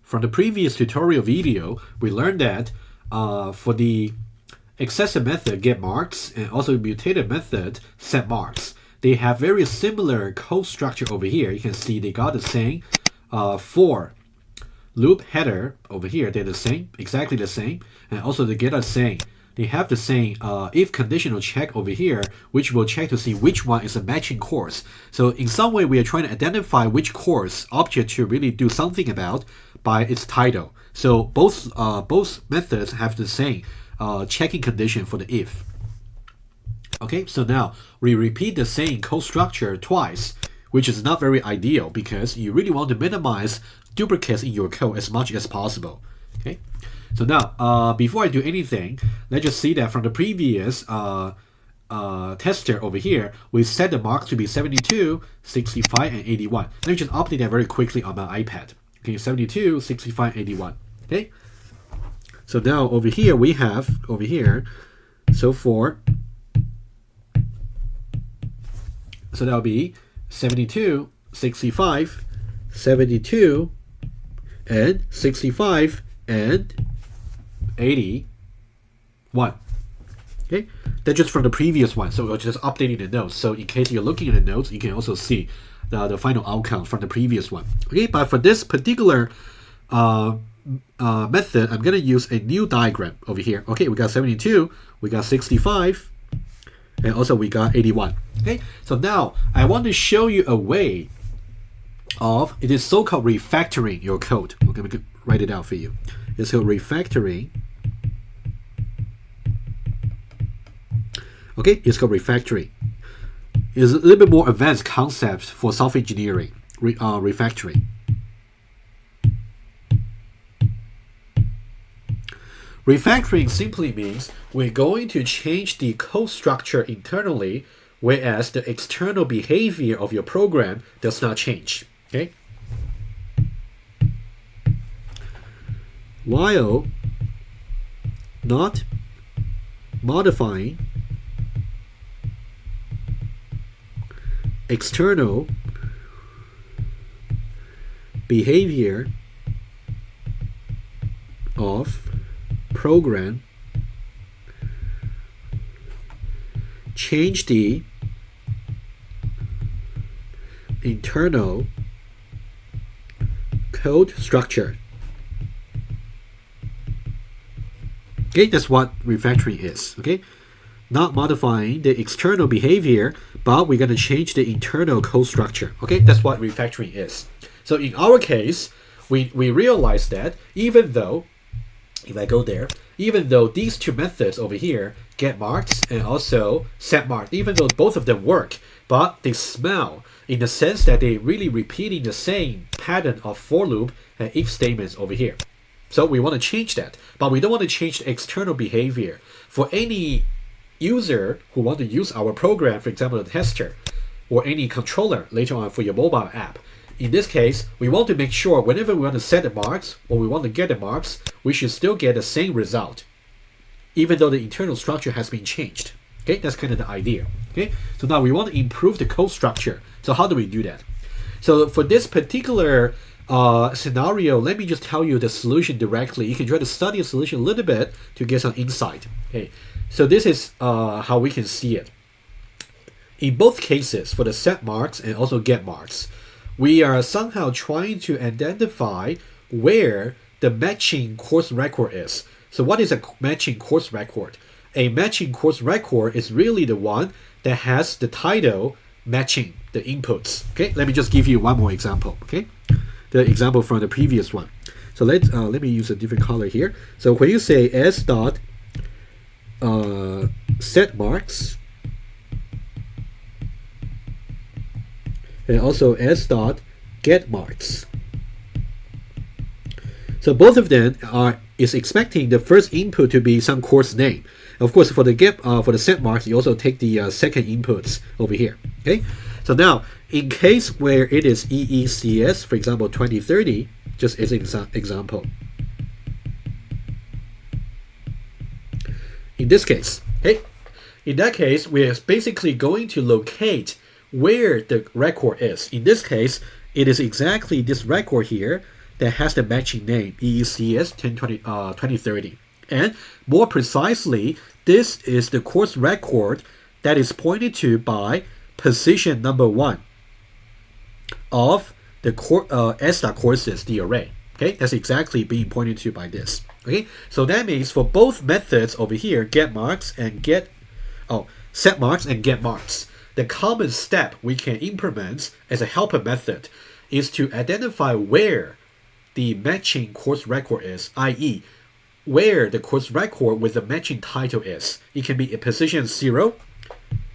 From the previous tutorial video, we learned that for the accessor method getMarks and also the mutated method setMarks, they have very similar code structure over here. You can see they got the same for loop header over here. They're the same, exactly the same, and also the getter same. They have the same if conditional check over here, which will check to see which one is a matching course. So in some way, we are trying to identify which course object to really do something about by its title. So both methods have the same checking condition for the if. Okay, so now we repeat the same code structure twice, which is not very ideal because you really want to minimize duplicates in your code as much as possible. Okay. So now, before I do anything, let's just see that from the previous tester over here, we set the marks to be 72, 65, and 81. Let me just update that very quickly on my iPad. Okay, 72, 65, 81. Okay. So now over here we have so that'll be 72, 65, 72, and 65, and 81. Okay, that's just from the previous one. So we're just updating the notes. So in case you're looking at the notes, you can also see the final outcome from the previous one. Okay, but for this particular method, I'm going to use a new diagram over here. Okay, we got 72, we got 65, and also we got 81. Okay, so now I want to show you a way of, it is so-called refactoring your code. I'm going to write it out for you. It's called refactoring. Okay, it's called refactoring. It's a little bit more advanced concept for software engineering, refactoring. Refactoring simply means we're going to change the code structure internally, whereas the external behavior of your program does not change. Okay? While not modifying external behavior of program, change the internal code structure. Okay, that's what refactoring is. Okay, not modifying the external behavior, but we're going to change the internal code structure. Okay, that's what refactoring is. So in our case, we realize that even though, if I go there, even though these two methods over here, getMarks and also setMarks, even though both of them work, but they smell in the sense that they're really repeating the same pattern of for loop and if statements over here. So we want to change that, but we don't want to change the external behavior. For any user who want to use our program, for example, the tester, or any controller later on for your mobile app, in this case, we want to make sure whenever we want to set the marks or we want to get the marks, we should still get the same result, even though the internal structure has been changed. Okay, that's kind of the idea. Okay, so now we want to improve the code structure. So how do we do that? So for this particular scenario, let me just tell you the solution directly. You can try to study the solution a little bit to get some insight. Okay, so this is how we can see it. In both cases, for the setMarks and also getMarks, we are somehow trying to identify where the matching course record is. So what is a matching course record? A matching course record is really the one that has the title matching the inputs. Okay, let me just give you one more example. Okay, the example from the previous one. So let me use a different color here. So when you say s dot setMarks and also s dot getMarks, so both of them is expecting the first input to be some course name. Of course, for the setMarks, you also take the second inputs over here. Okay, so now in case where it is EECS, for example, 2030, just as an example. In this case, okay, in that case, we're basically going to locate where the record is. In this case, it is exactly this record here that has the matching name EECS 2030. And more precisely, this is the course record that is pointed to by position number 1 of the S.courses, the array. Okay, that's exactly being pointed to by this. Okay, so that means for both methods over here, getMarks and setMarks and getMarks, the common step we can implement as a helper method is to identify where the matching course record is, i.e., where the course record with the matching title is. It can be at position 0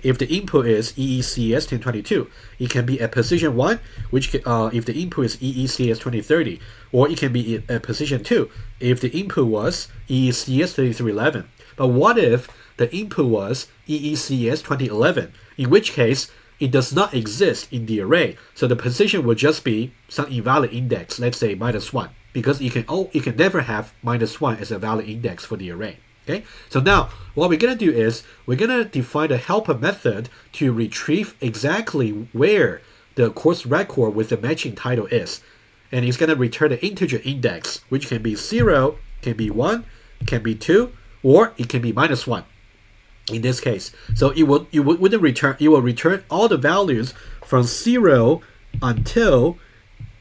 if the input is EECS 1022. It can be at position 1, which if the input is EECS 2030, or it can be at position 2 if the input was EECS 3311. But what if the input was EECS 2011, in which case it does not exist in the array, so the position will just be some invalid index, let's say -1, because you can never have -1 as a valid index for the array. Okay, so now what we're going to do is we're going to define a helper method to retrieve exactly where the course record with the matching title is. And it's going to return an integer index, which can be 0, can be 1, can be 2, or it can be -1 in this case. So it will return all the values from 0 until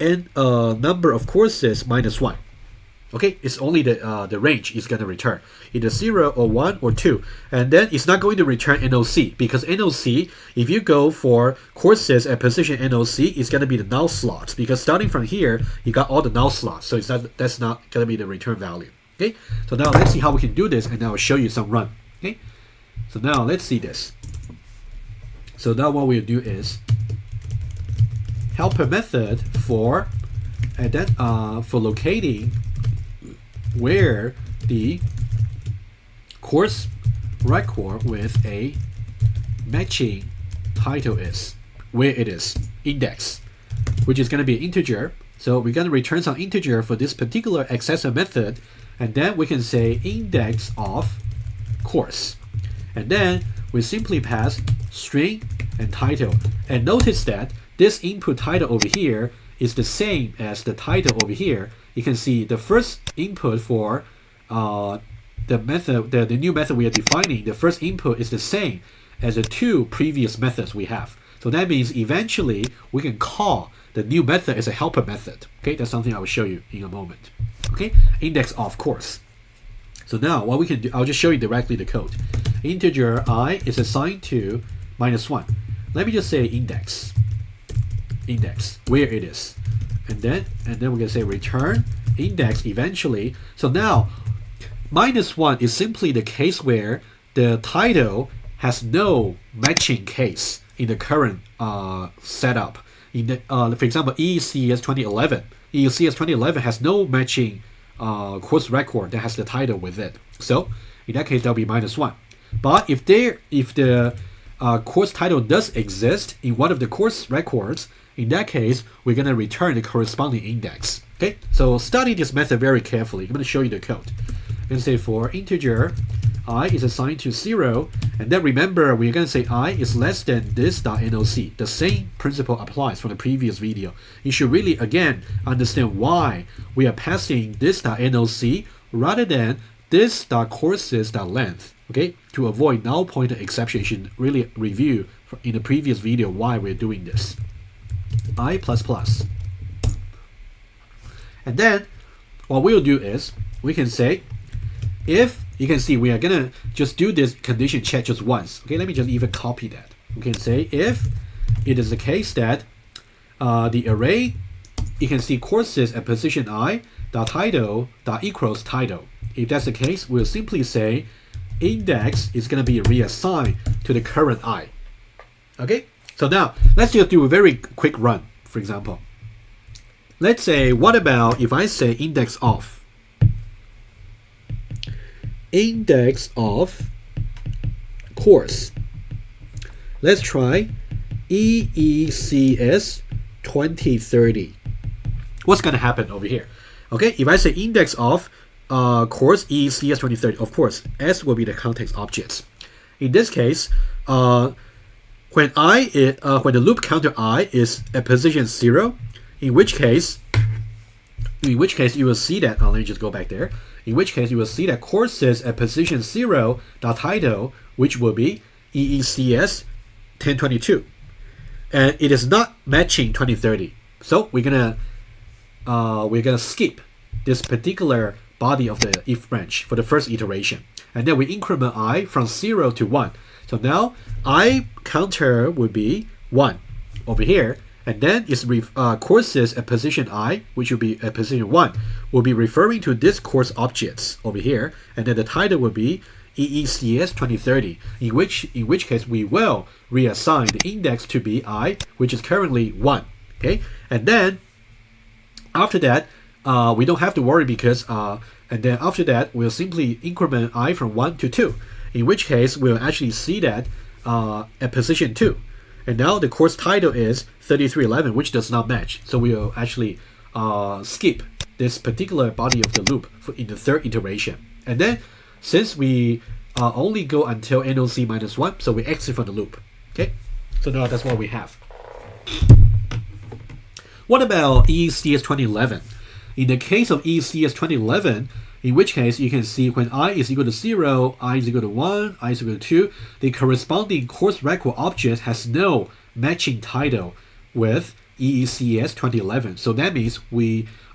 number of courses -1. Okay, it's only the range is going to return, either 0 or 1 or 2. And then it's not going to return NOC, because NOC, if you go for courses at position NOC, it's going to be the null slots, because starting from here, you got all the null slots, so that's not going to be the return value. Okay, so now let's see how we can do this, and now I'll show you some run. Okay, so now let's see this. So now what we'll do is helper method for locating where the course record with a matching title is, where it is, index, which is going to be an integer. So we're going to return some integer for this particular accessor method, and then we can say index of course, and then we simply pass string and title. And notice that this input title over here is the same as the title over here. You can see the first input for the new method we are defining, the first input is the same as the 2 previous methods we have. So that means eventually we can call the new method as a helper method. Okay, that's something I will show you in a moment. Okay, index of course. So now what we can do, I'll just show you directly the code. Integer I is assigned to -1. Let me just say index, where it is. And then we're going to say return index eventually. So now -1 is simply the case where the title has no matching case in the current setup. In the, for example, EECS 2011. EECS 2011 has no matching course record that has the title with it. So in that case, that'll be -1. But if the course title does exist in one of the course records, in that case, we're going to return the corresponding index. Okay, so study this method very carefully. I'm going to show you the code. I'm going to say for integer I is assigned to 0, and then remember we're going to say I is less than this.noc. The same principle applies from the previous video. You should really again understand why we are passing this.noc rather than this.courses.length. Okay, to avoid null pointer exception, you should really review in the previous video why we're doing this. I++. And then what we'll do is we can say, if you can see we are gonna just do this condition check just once. Okay, let me just even copy that. We can say if it is the case that the array, you can see courses at position I dot title dot equals title. If that's the case, we'll simply say index is gonna be reassigned to the current I. Okay, so now let's just do a very quick run. For example, let's say, what about if I say index of course? Let's try EECS 2030. What's going to happen over here? Okay, if I say index of course EECS 2030, of course, S will be the context objects. In this case, when the loop counter I is at position 0, in which case in which case you will see that, let me just go back there. In which case you will see that courses at position 0.title, which will be EECS 1022. And it is not matching 2030. So we're gonna skip this particular body of the if branch for the first iteration. And then we increment I from 0 to 1. So now I counter would be 1 over here. And then it's courses at position I, which will be at position 1, will be referring to this course objects over here. And then the title will be EECS 2030, in which case we will reassign the index to be I, which is currently 1. Okay, and then after that, we don't have to worry because and then after that we'll simply increment I from 1 to 2, in which case we'll actually see that at position 2. And now the course title is 3311, which does not match. So we'll actually skip this particular body of the loop in the third iteration. And then since we only go until NOC -1, so we exit from the loop. Okay, so now that's what we have. What about EECS 2011? In the case of EECS 2011, in which case you can see when I is equal to 0, I is equal to 1, I is equal to 2, the corresponding course record object has no matching title with EECS 2011. So that means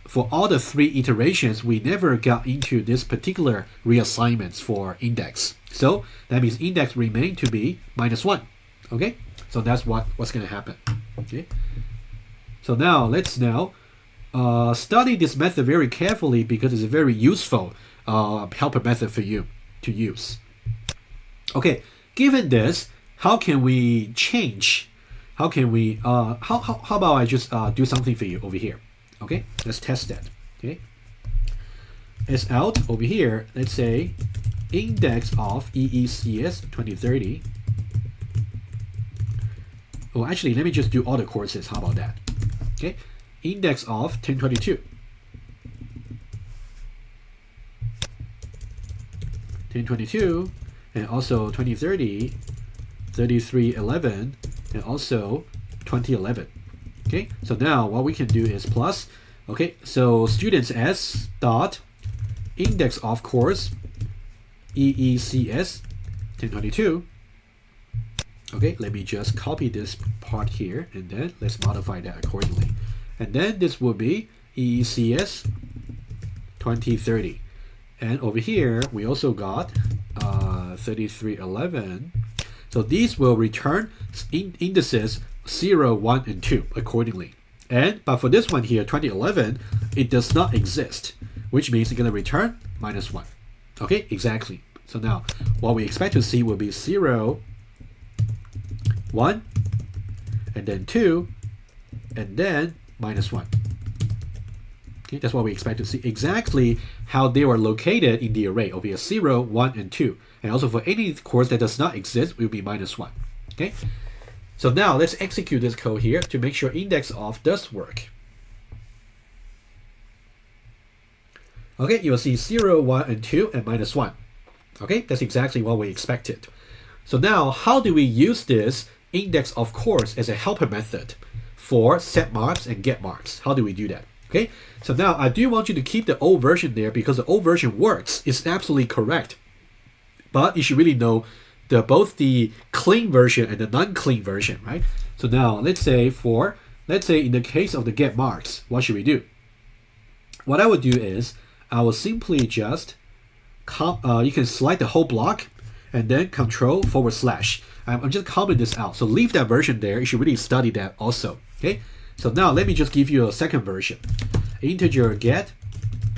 for all the 3 iterations, we never got into this particular reassignments for index. So that means index remain to be -1. Okay, so that's what's going to happen. Okay, so now let's study this method very carefully because it's a very useful helper method for you to use. Okay, given this, how can we change? How can we? How about I just do something for you over here? Okay, let's test that. Okay, it's out over here. Let's say index of EECS 2030. Oh, actually, let me just do all the courses. How about that? Okay, index of 1022. 1022, and also 2030, 3311, and also 2011. Okay, so now what we can do is plus. Okay, so students s dot index of course EECS 1022. Okay, let me just copy this part here, and then let's modify that accordingly. And then this will be EECS 2030. And over here, we also got 3311. So these will return indices 0, 1, and 2 accordingly. But for this one here, 2011, it does not exist, which means it's going to return -1. Okay, exactly. So now what we expect to see will be 0, 1, and then 2, and then -1. Okay, that's what we expect to see. Exactly how they were located in the array over here, 0, 1, and 2. And also for any course that does not exist, it will be -1. Okay, so now let's execute this code here to make sure index of does work. Okay, you will see 0, 1, and 2, and -1. Okay, that's exactly what we expected. So now, how do we use this index of course as a helper method for setMarks and getMarks? How do we do that? Okay, so now I do want you to keep the old version there because the old version works. It's absolutely correct. But you should really know both the clean version and the non-clean version, right? So now let's say in the case of the getMarks, what should we do? What I would do is I will simply just you can select the whole block and then control/. I'm just commenting this out. So leave that version there. You should really study that also. Okay. So now let me just give you a second version. Integer get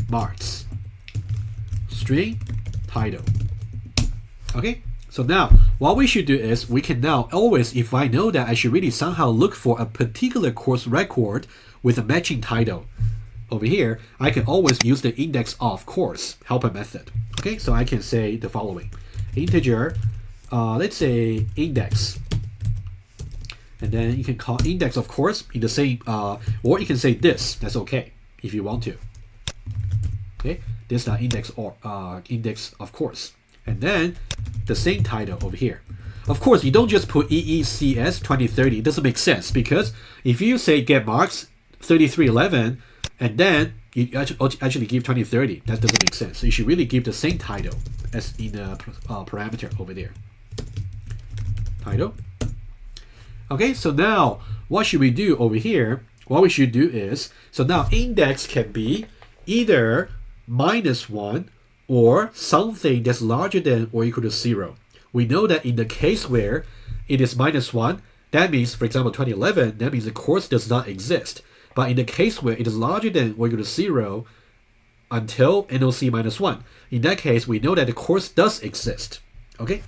marks string title. Okay. So now what we should do is we can now always, if I know that I should really somehow look for a particular course record with a matching title over here, I can always use the index of course helper method. Okay. So I can say the following. Integer, let's say index, and then you can call index of course in the same, or you can say this. That's okay if you want to. Okay, this index or index of course, and then the same title over here. Of course, you don't just put EECS 2030. It doesn't make sense because if you say getMarks 3311 and then you actually give 2030. That doesn't make sense. So you should really give the same title as in the parameter over there. Title. Okay, so now what should we do over here? What we should do is, so now index can be either -1 or something that's larger than or equal to 0. We know that in the case where it is -1, that means, for example, 2011, that means the course does not exist. But in the case where it is larger than or equal to 0 until NOC -1, in that case, we know that the course does exist. Okay?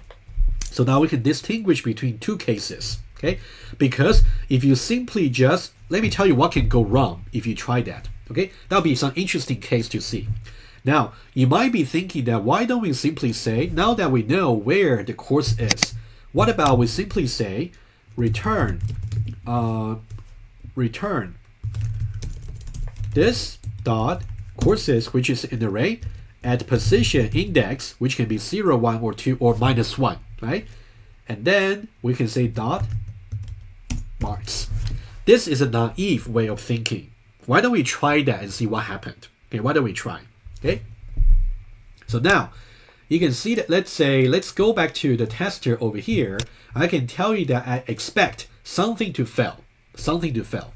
So now we can distinguish between two cases. Okay? Because if you simply just, let me tell you what can go wrong if you try that. Okay? That'll be some interesting case to see. Now, you might be thinking that why don't we simply say, now that we know where the course is, what about we simply say return this dot courses, which is an array, at position index, which can be 0, 1, or 2, or -1, right? And then we can say dot marks. This is a naive way of thinking. Why don't we try that and see what happened? Okay, why don't we try? Okay. So now you can see that, let's go back to the tester over here. I can tell you that I expect something to fail. Something to fail.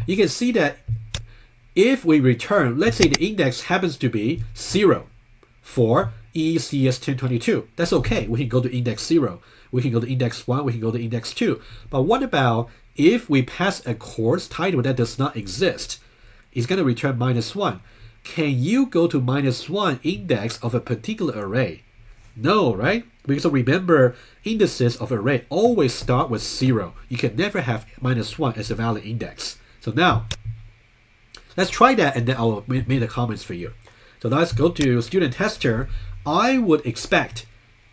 You can see that if we return, let's say the index happens to be 0 for CS1022, that's okay. We can go to index 0. We can go to index 1. We can go to index 2. But what about if we pass a course title that does not exist? It's going to return -1. Can you go to -1 index of a particular array? No, right? Because remember, indices of array always start with 0. You can never have -1 as a valid index. So now, let's try that and then I'll make the comments for you. So let's go to student tester. I would expect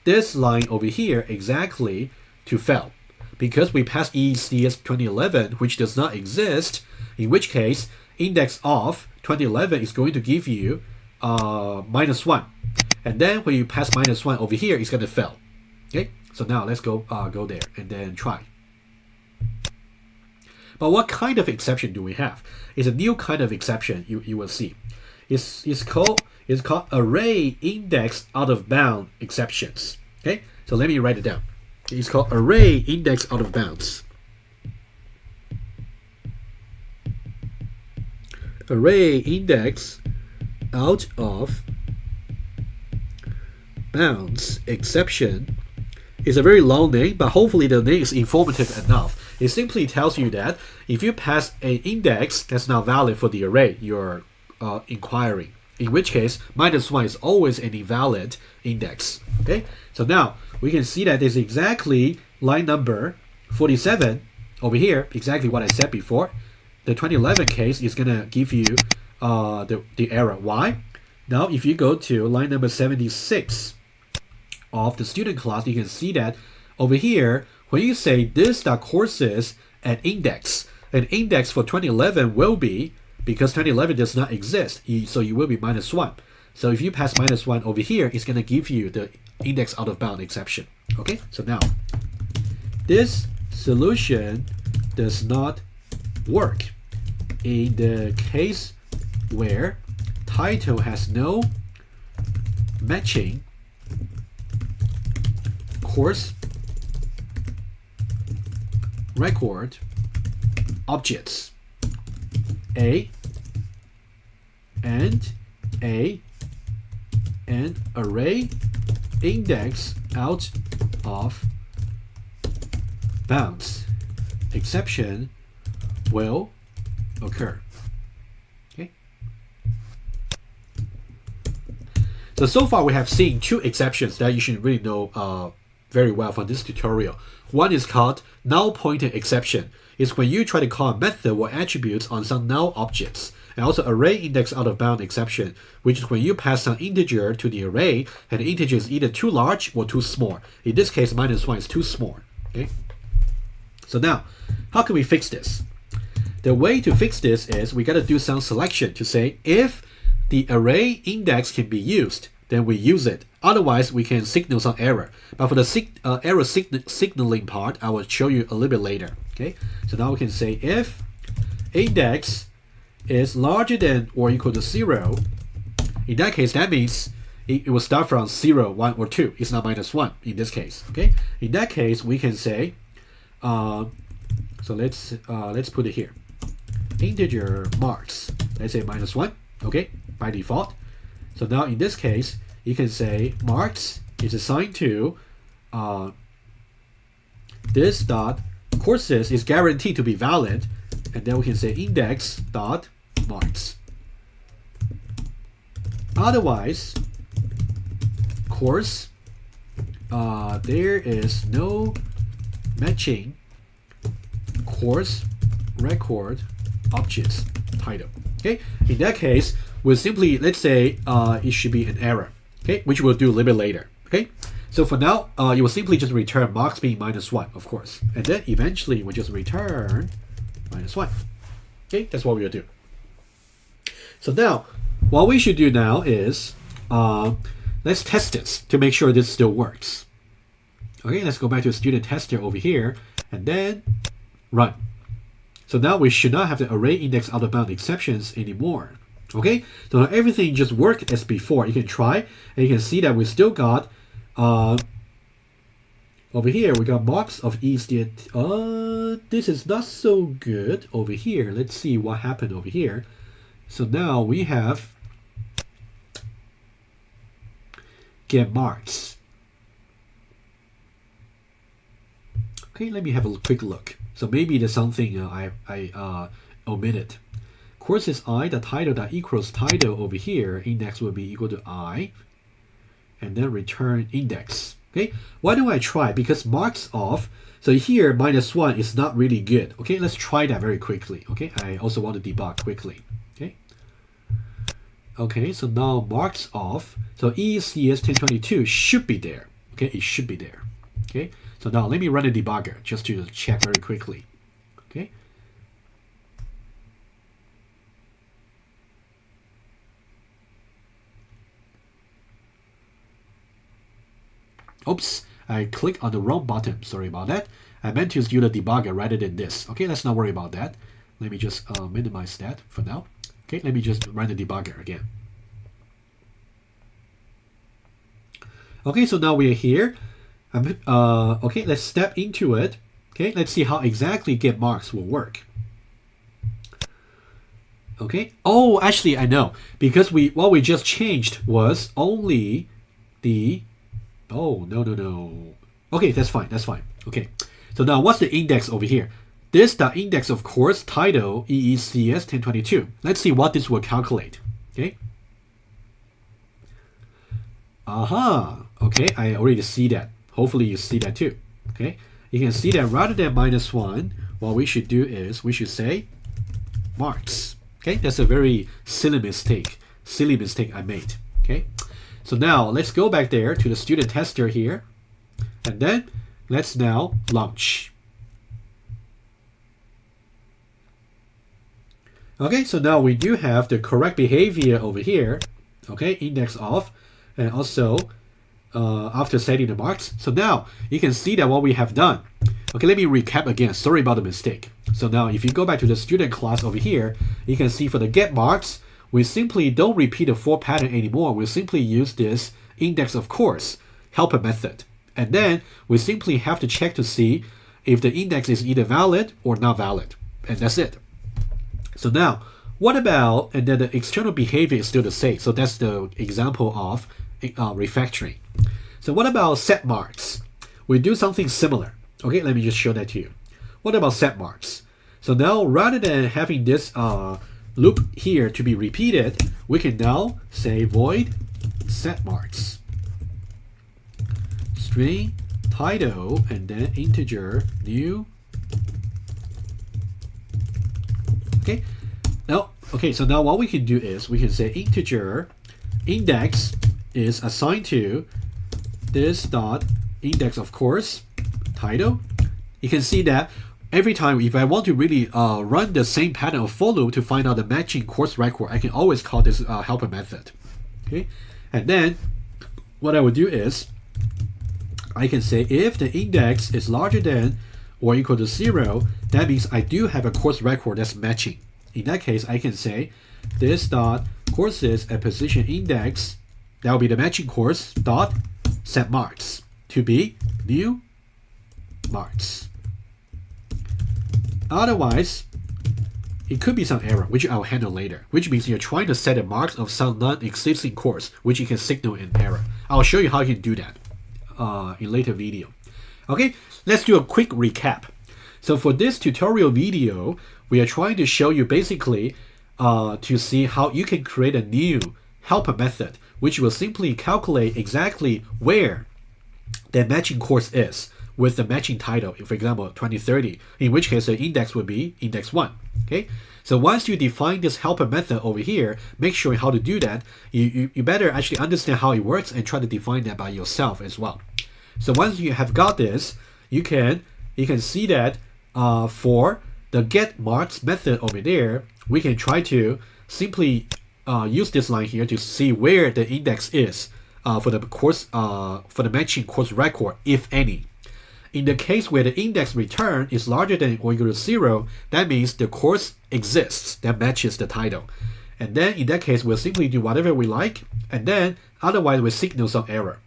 this line over here exactly to fail because we passed ECS 2011, which does not exist, in which case index of 2011 is going to give you -1. And then when you pass -1 over here, it's going to fail. Okay, so now let's go there and then try. But what kind of exception do we have? It's a new kind of exception you will see. It's called array index out of bound exceptions. Okay, so let me write it down. It's called array index out of bounds. Array index out of bounds exception is a very long name, but hopefully the name is informative enough. It simply tells you that if you pass an index that's not valid for the array you're inquiring, in which case -1 is always an invalid index. Okay, so now we can see that there's exactly line number 47 over here, exactly what I said before. The 2011 case is going to give you the error. Why? Now, if you go to line number 76 of the student class, you can see that over here, when you say this.courses at index, an index for 2011 will be, because 2011 does not exist, so you will be -1. So if you pass -1 over here, it's going to give you the index out of bound exception. Okay, so now this solution does not work in the case where title has no matching course record objects A and an array index out of bounds exception will occur. Okay. So far we have seen two exceptions that you should really know very well from this tutorial. One is called null pointer exception. It's when you try to call a method or attributes on some null objects. And also array index out of bound exception, which is when you pass some integer to the array and the integer is either too large or too small. In this case, -1 is too small. Okay. So now, how can we fix this? The way to fix this is we got to do some selection to say if the array index can be used, then we use it. Otherwise, we can signal some error. But for the error signaling part, I will show you a little bit later. Okay. So now we can say if index is larger than or equal to 0, in that case, that means it will start from 0, 1, or 2. It's not minus 1 in this case. Okay. In that case, we can say, so let's put it here. Integer marks. Let's say minus 1. Okay, by default. So now in this case, you can say marks is assigned to this dot courses is guaranteed to be valid, and then we can say index dot marks. Otherwise, course, there is no matching course record objects title. Okay, in that case, we'll simply, let's say it should be an error, okay, which we'll do a little bit later. Okay, so for now, you will simply just return marks being minus 1, of course, and then eventually we'll just return minus 1. Okay, that's what we'll do. So now, what we should do now is, let's test this to make sure this still works. Okay, let's go back to student tester over here, and then run. So now we should not have the array index out of bound exceptions anymore. Okay, so now everything just worked as before. You can try, and you can see that we still got, over here, we got marks of this is not so good over here. Let's see what happened over here. So now we have getMarks. Okay, let me have a quick look. So maybe there's something I omitted. Courses I, the title that equals title over here, index will be equal to I, and then return index. Okay, why don't I try? Because marks of, so here minus 1 is not really good. Okay, let's try that very quickly. Okay, I also want to debug quickly. Okay. Okay, so now marks of, so CS1A should be there. Okay, it should be there. Okay, so now let me run a debugger just to check very quickly. Okay. Oops, I clicked on the wrong button. Sorry about that. I meant to use the debugger rather than this. Okay, let's not worry about that. Let me just minimize that for now. Okay, let me just run the debugger again. Okay, so now we are here. Okay, let's step into it. Okay, let's see how exactly getMarks will work. Okay. Oh, actually, I know, because what we just changed was only the. Oh no. Okay, that's fine. That's fine. Okay. So now, what's the index over here? This the index of course title EECS1022. Let's see what this will calculate. Okay. Aha. Okay, I already see that. Hopefully you see that too. Okay. You can see that rather than minus 1, what we should do is we should say marks. Okay, that's a very silly mistake I made. Okay. So now let's go back there to the student tester here, and then let's now launch. Okay, so now we do have the correct behavior over here. Okay, index of, and also after setting the marks. So now you can see that what we have done. Okay, let me recap again. Sorry about the mistake. So now if you go back to the student class over here, you can see for the getMarks, we simply don't repeat the for pattern anymore. We simply use this index of course helper method. And then we simply have to check to see if the index is either valid or not valid. And that's it. So now, what about, and then the external behavior is still the same. So that's the example of refactoring. So what about setMarks? We do something similar. Okay, let me just show that to you. What about setMarks? So now rather than having this loop here to be repeated, we can now say void setMarks. String title and then integer new. Okay. Now, okay, so now what we can do is we can say integer index is assigned to this dot index of course title. You can see that every time if I want to really run the same pattern of for loop to find out the matching course record, I can always call this helper method. Okay, and then what I would do is I can say if the index is larger than or equal to 0, that means I do have a course record that's matching. in that case, I can say this dot courses at position index, that will be the matching course, dot setMarks to be new marks. Otherwise, it could be some error, which I'll handle later, which means you're trying to set a marks of some non-existing course, which you can signal an error. I'll show you how you can do that in later video. Okay, let's do a quick recap. So for this tutorial video, we are trying to show you basically to see how you can create a new helper method, which will simply calculate exactly where the matching course is with the matching title, for example, 2030, in which case the index would be index 1. Okay, so once you define this helper method over here, make sure how to do that. You better actually understand how it works and try to define that by yourself as well. So once you have got this, you can see that for the getMarks method over there, we can try to simply use this line here to see where the index is for the course for the matching course record, if any. In the case where the index return is larger than or equal to 0, that means the course exists that matches the title. And then in that case, we'll simply do whatever we like, and then otherwise we signal some error.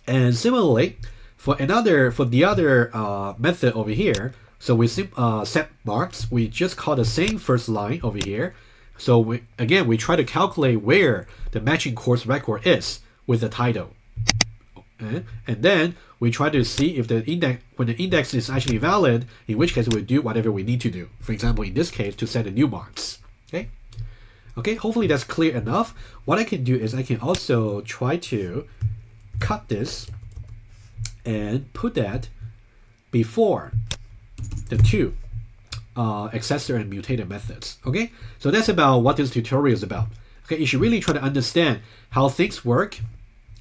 And similarly, for the other method over here, so we set marks, we just call the same first line over here. So we try to calculate where the matching course record is with the title. And then we try to see if the index, when the index is actually valid, in which case we'll do whatever we need to do. For example, in this case, to set the new marks. Okay, hopefully that's clear enough. What I can do is I can also try to cut this and put that before the two accessor and mutator methods. Okay, so that's about what this tutorial is about. Okay, you should really try to understand how things work,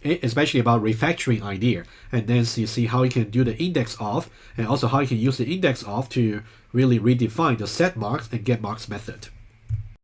especially about refactoring idea, and then see how you can do the index of, and also how you can use the index of to really redefine the setMarks and getMarks method.